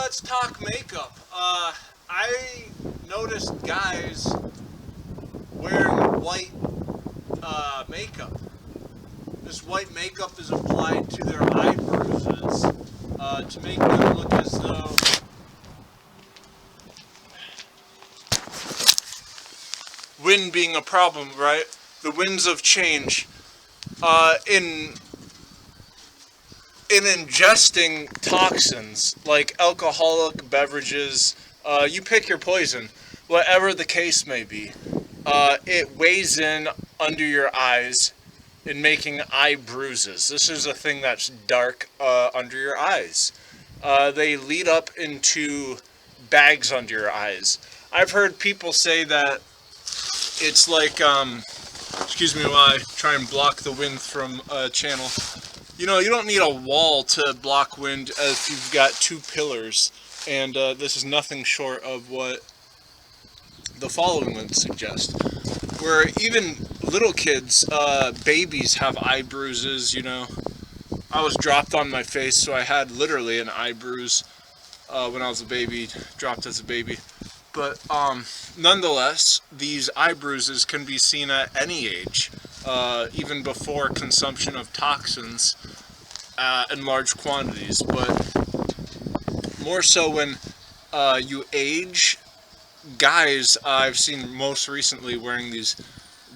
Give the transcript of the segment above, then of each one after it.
let's talk makeup. I noticed guys wearing white makeup. This white makeup is applied to their eye bruises to make them look as though wind being a problem, right? The winds of change. In ingesting toxins like alcoholic beverages, you pick your poison, whatever the case may be. It weighs in under your eyes in making eye bruises. This is a thing that's dark under your eyes. They lead up into bags under your eyes. I've heard people say that it's like, excuse me while I try and block the wind from a channel. You know, you don't need a wall to block wind if you've got two pillars, and this is nothing short of what the following would suggest. Where even little kids, babies have eye bruises, you know. I was dropped on my face, so I had literally an eye bruise when I was a baby, dropped as a baby. But nonetheless, these eye bruises can be seen at any age, even before consumption of toxins in large quantities. But more so when you age. Guys I've seen most recently wearing these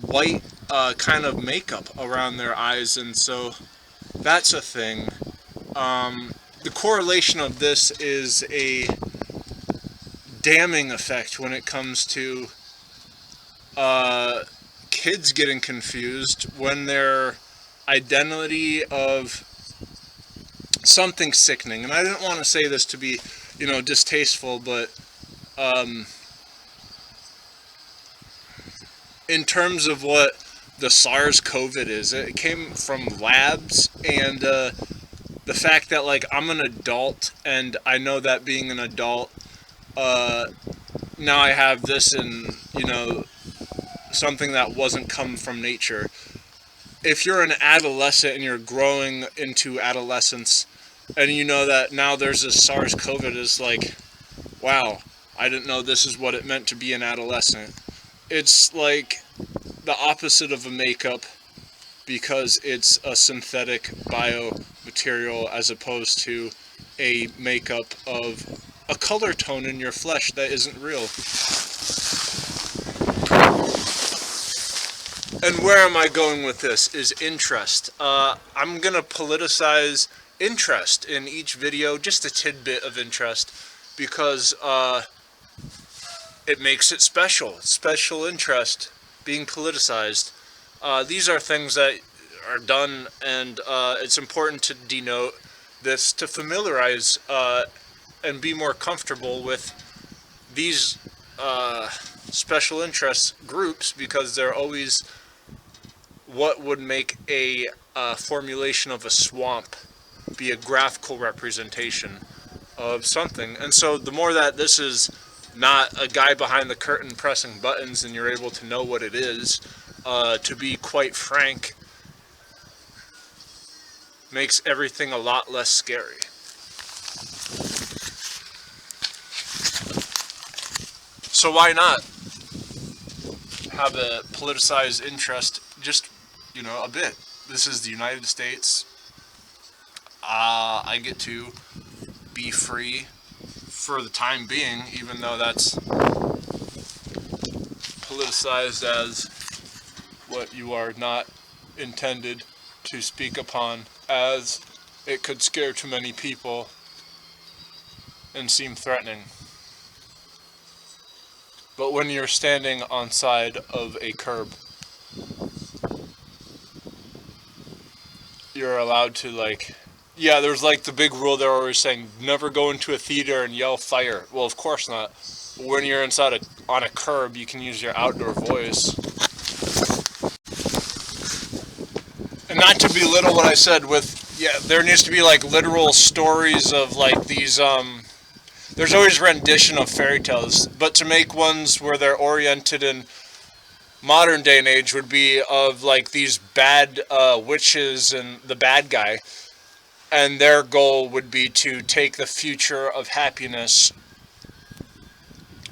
white kind of makeup around their eyes, and so that's a thing. The correlation of this is a damning effect when it comes to kids getting confused when their identity of something sickening, and I didn't want to say this to be, you know, distasteful, but in terms of what the SARS-CoV is, it came from labs, and the fact that, like, I'm an adult, and I know that being an adult, now I have this in, you know, something that wasn't come from nature. If you're an adolescent and you're growing into adolescence, and you know that now there's this SARS-CoV, it's like, wow, I didn't know this is what it meant to be an adolescent. It's like the opposite of a makeup because it's a synthetic biomaterial as opposed to a makeup of a color tone in your flesh that isn't real. And where am I going with this is interest. I'm going to politicize interest in each video, just a tidbit of interest, because it makes it special. Special interest being politicized. These are things that are done, and it's important to denote this to familiarize and be more comfortable with these special interest groups, because they're always what would make a formulation of a swamp be a graphical representation of something. And so the more that this is not a guy behind the curtain pressing buttons and you're able to know what it is, to be quite frank, makes everything a lot less scary. So why not have a politicized interest, just, you know, a bit? This is the United States. I get to be free for the time being, even though that's politicized as what you are not intended to speak upon, as it could scare too many people and seem threatening. But when you're standing on side of a curb, you're allowed to, like, yeah, there's like the big rule they're always saying, never go into a theater and yell fire. Well, of course not. When you're inside on a curb, you can use your outdoor voice. And not to belittle what I said with, yeah, there needs to be like literal stories of like these, there's always rendition of fairy tales, but to make ones where they're oriented in modern day and age would be of like these bad witches and the bad guy. and their goal would be to take the future of happiness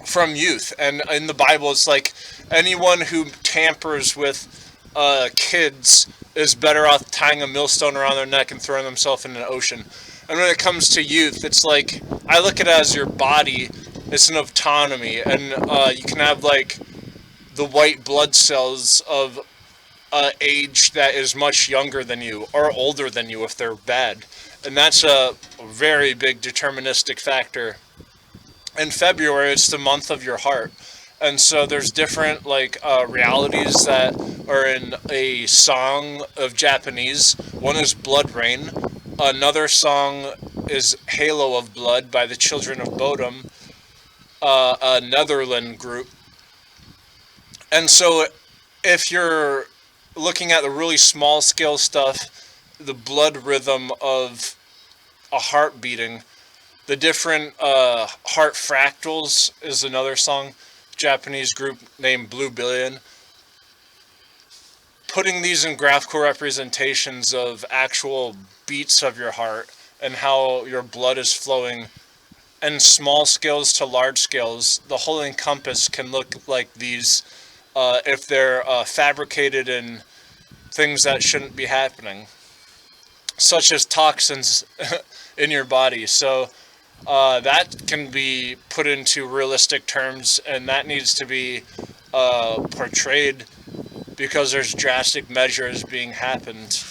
from youth. And in the Bible, it's like anyone who tampers with kids is better off tying a millstone around their neck and throwing themselves in an ocean. And when it comes to youth, it's like I look at it as your body. It's an autonomy, and you can have like the white blood cells of age that is much younger than you or older than you if they're bad, and that's a very big deterministic factor. In February, it's the month of your heart. And so there's different like realities that are in a song of Japanese. One is Blood Rain. Another song is Halo of Blood by the Children of Bodom, a Netherland group. And so if you're looking at the really small scale stuff, the blood rhythm of a heart beating, the different heart fractals is another song, Japanese group named Blue Billion. Putting these in graphical representations of actual beats of your heart and how your blood is flowing, and small scales to large scales, the whole encompass can look like these if they're fabricated in things that shouldn't be happening, such as toxins in your body. So that can be put into realistic terms, and that needs to be portrayed because there's drastic measures being happened.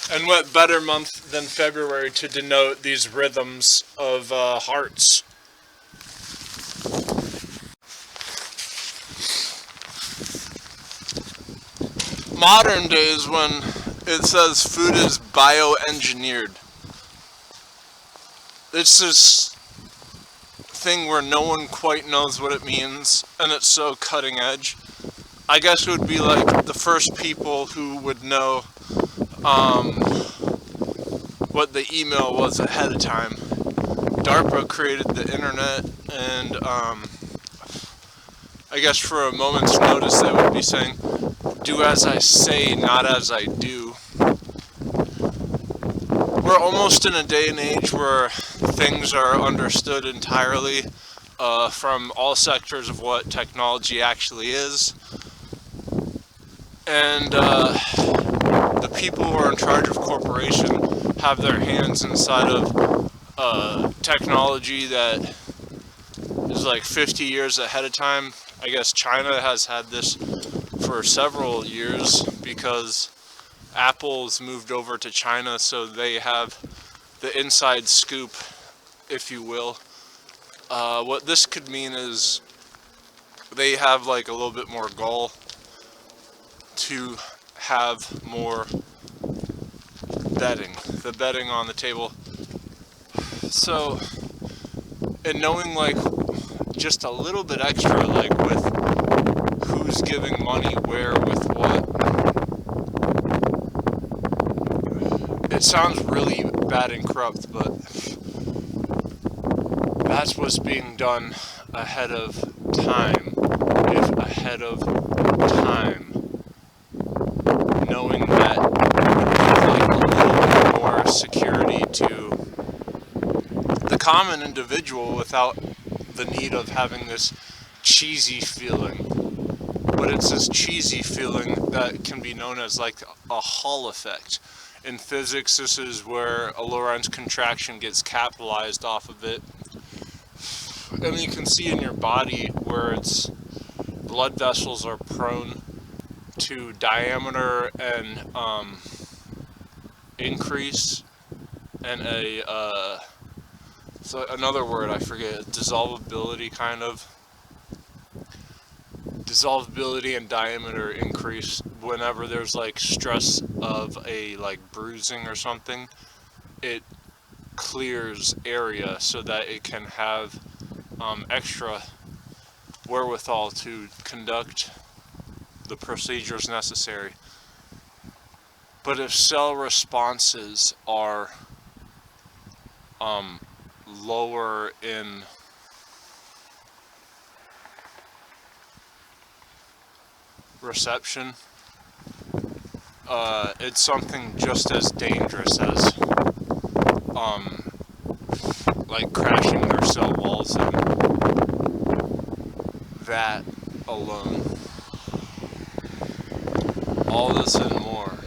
And what better month than February to denote these rhythms of hearts? Modern days, when it says food is bioengineered, it's this thing where no one quite knows what it means, and it's so cutting edge. I guess it would be like the first people who would know what the email was ahead of time. DARPA created the internet, and I guess for a moment's notice they would be saying, do as I say, not as I do. We're almost in a day and age where things are understood entirely from all sectors of what technology actually is. And the people who are in charge of corporation have their hands inside of technology that is like 50 years ahead of time. I guess China has had this for several years because Apple's moved over to China, so they have the inside scoop, if you will. What this could mean is they have like a little bit more gall to have more betting, the betting on the table. So, and knowing like just a little bit extra, like with who's giving money where with what, it sounds really bad and corrupt, but that's what's being done ahead of time, if ahead of time, knowing that like a little bit more security to the common individual without the need of having this cheesy feeling. But it's this cheesy feeling that can be known as like a Hall effect. In physics, this is where a Lorentz contraction gets capitalized off of it. And you can see in your body where its blood vessels are prone to diameter and increase, and so another word I forget, dissolvability kind of. Dissolvability and diameter increase whenever there's like stress of a like bruising or something. It clears area so that it can have extra wherewithal to conduct the procedures necessary. But if cell responses are lower in reception, it's something just as dangerous as, like crashing their cell walls in. That alone. All this and more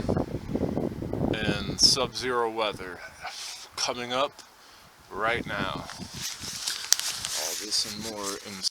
in Sub-Zero weather coming up right now. All this and more in